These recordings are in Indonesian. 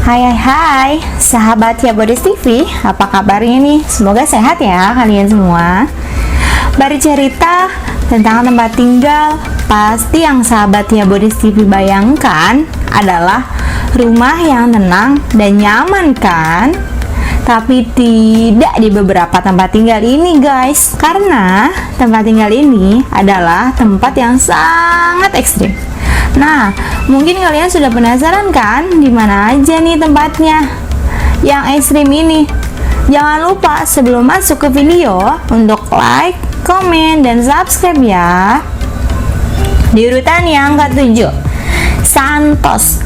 Hai hai hai, sahabat Yabodis TV, apa kabarnya nih? Semoga sehat ya kalian semua. Baru cerita tentang tempat tinggal, pasti yang sahabat Yabodis TV bayangkan adalah rumah yang tenang dan nyaman kan? Tapi tidak di beberapa tempat tinggal ini guys, karena tempat tinggal ini adalah tempat yang sangat ekstrim. Nah, mungkin kalian sudah penasaran kan di mana aja nih tempatnya yang ekstrim ini? Jangan lupa sebelum masuk ke video untuk like, komen, dan subscribe ya. Di urutan yang ke-7, Santos.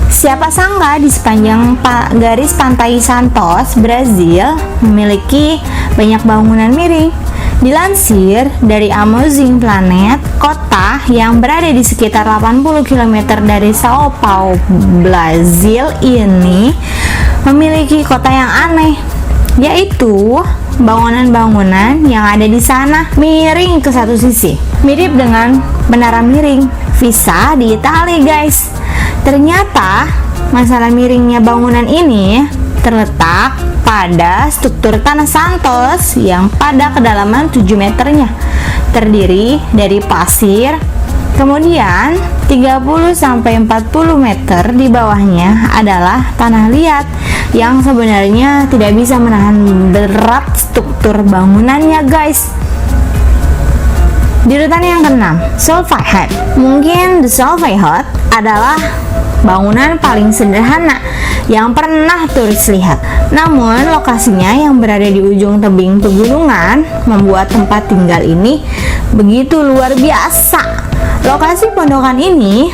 Siapa sangka di sepanjang garis pantai Santos, Brazil memiliki banyak bangunan miring. Dilansir dari Amazing Planet, kota yang berada di sekitar 80 km dari Sao Paulo, Brazil ini memiliki kota yang aneh, yaitu bangunan-bangunan yang ada di sana miring ke satu sisi, mirip dengan menara miring Pisa di Italia guys. Ternyata masalah miringnya bangunan ini terletak pada struktur tanah Santos yang pada kedalaman 7 meternya terdiri dari pasir, kemudian 30-40 meter di bawahnya adalah tanah liat yang sebenarnya tidak bisa menahan berat struktur bangunannya guys. Di urutan yang ke-6, Solvay Hut. Mungkin The Solvay Hut adalah bangunan paling sederhana yang pernah turis lihat. Namun lokasinya yang berada di ujung tebing pegunungan membuat tempat tinggal ini begitu luar biasa. Lokasi pondokan ini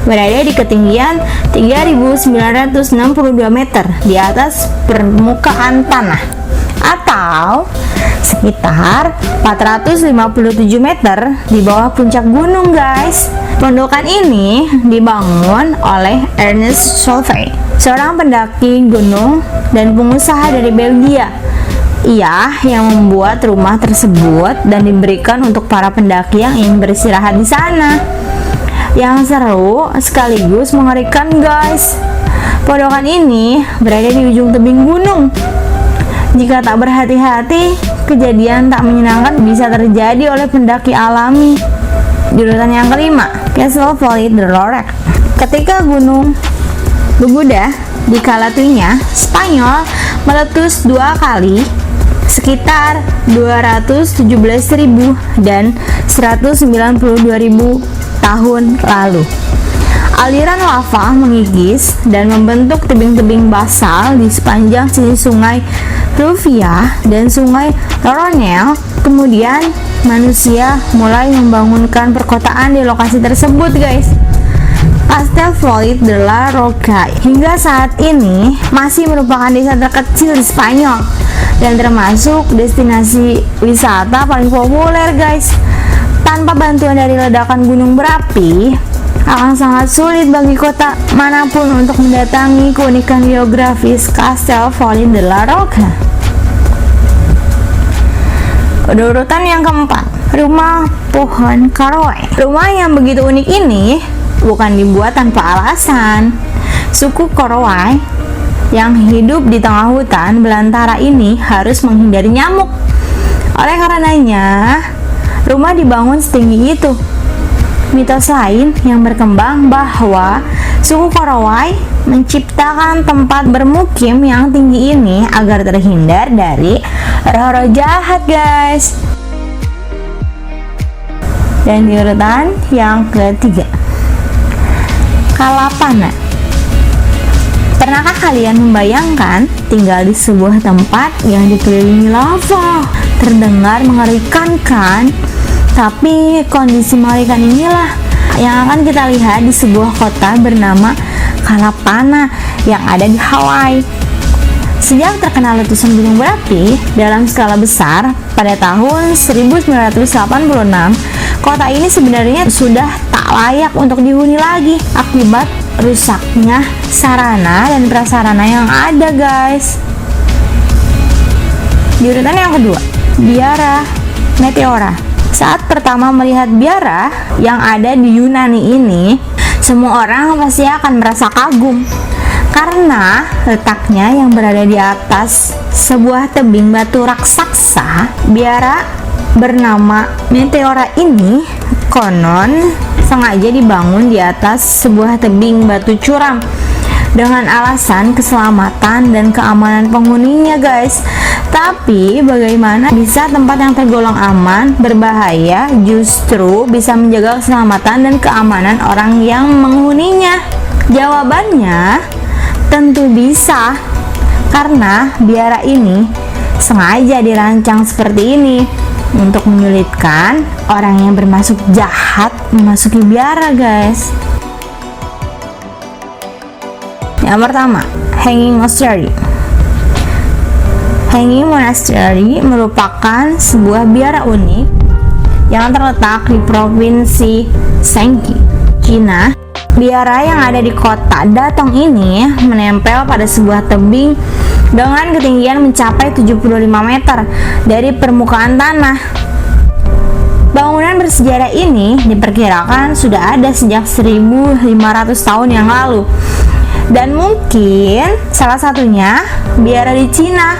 berada di ketinggian 3.962 meter di atas permukaan tanah, atau sekitar 457 meter di bawah puncak gunung guys. Pondokan ini dibangun oleh Ernest Solvay, seorang pendaki gunung dan pengusaha dari Belgia. Ia yang membuat rumah tersebut dan diberikan untuk para pendaki yang ingin beristirahat di sana. Yang seru sekaligus mengerikan guys, pondokan ini berada di ujung tebing gunung. Jika tak berhati-hati, kejadian tak menyenangkan bisa terjadi oleh pendaki alami. Di urutan yang ke-5, Castle Folly de Lorec. Ketika gunung Beguda di Kalatunya, Spanyol meletus 2 kali sekitar 217.000 dan 192.000 tahun lalu. Aliran lava mengikis dan membentuk tebing-tebing basal di sepanjang sisi sungai Rufia dan sungai Roronel. Kemudian manusia mulai membangunkan perkotaan di lokasi tersebut guys. Castel Folly de la Roca hingga saat ini masih merupakan desa terkecil di Spanyol dan termasuk destinasi wisata paling populer guys. Tanpa bantuan dari ledakan gunung berapi, akan sangat sulit bagi kota manapun untuk mendatangi keunikan geografis Castel Folly de la Roca. Urutan yang ke-4, rumah pohon karowe. Rumah yang begitu unik ini bukan dibuat tanpa alasan. Suku Korowai yang hidup di tengah hutan belantara ini harus menghindari nyamuk. Oleh karenanya, rumah dibangun setinggi itu. Mitos lain yang berkembang bahwa suku Korowai menciptakan tempat bermukim yang tinggi ini agar terhindar dari roh-roh jahat guys. Dan di urutan yang ke-3, Kalapana. Pernahkah kalian membayangkan tinggal di sebuah tempat yang dikelilingi lava? Terdengar mengerikan kan? Tapi kondisi mengerikan inilah yang akan kita lihat di sebuah kota bernama Kalapana yang ada di Hawaii. Sejak terkena letusan gunung berapi dalam skala besar pada tahun 1986, kota ini sebenarnya sudah tak layak untuk dihuni lagi akibat rusaknya sarana dan prasarana yang ada guys. Di urutan yang kedua, Biara Meteora. Saat pertama melihat biara yang ada di Yunani ini, semua orang pasti akan merasa kagum karena Karena letaknya yang berada di atas sebuah tebing batu raksasa, biara bernama Meteora ini konon sengaja dibangun di atas sebuah tebing batu curam dengan alasan keselamatan dan keamanan penghuninya, guys. Tapi bagaimana bisa tempat yang tergolong aman, berbahaya, justru bisa menjaga keselamatan dan keamanan orang yang menghuninya? Jawabannya tentu bisa, karena biara ini sengaja dirancang seperti ini untuk menyulitkan orang yang bermaksud jahat memasuki biara, guys. Yang pertama, Hanging Monastery. Hanging Monastery merupakan sebuah biara unik yang terletak di provinsi Shanxi, Cina. Biara yang ada di kota Datong ini menempel pada sebuah tebing dengan ketinggian mencapai 75 meter dari permukaan tanah. Bangunan bersejarah ini diperkirakan sudah ada sejak 1500 tahun yang lalu. Dan mungkin salah satunya biara di Cina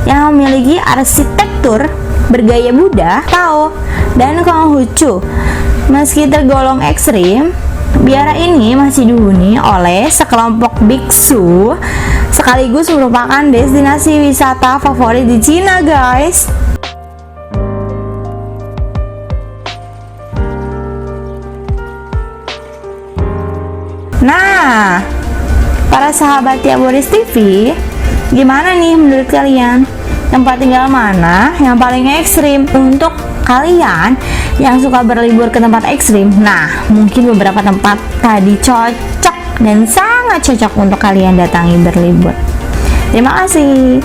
yang memiliki arsitektur bergaya Buddha, Tao, dan Konghucu. Meski tergolong ekstrim, biara ini masih dihuni oleh sekelompok biksu, sekaligus merupakan destinasi wisata favorit di Cina, guys. Nah, para sahabat Boris TV, gimana nih menurut kalian? Tempat tinggal mana yang paling ekstrim? Untuk kalian yang suka berlibur ke tempat ekstrim, nah mungkin beberapa tempat tadi cocok dan sangat cocok untuk kalian datangi berlibur. Terima kasih.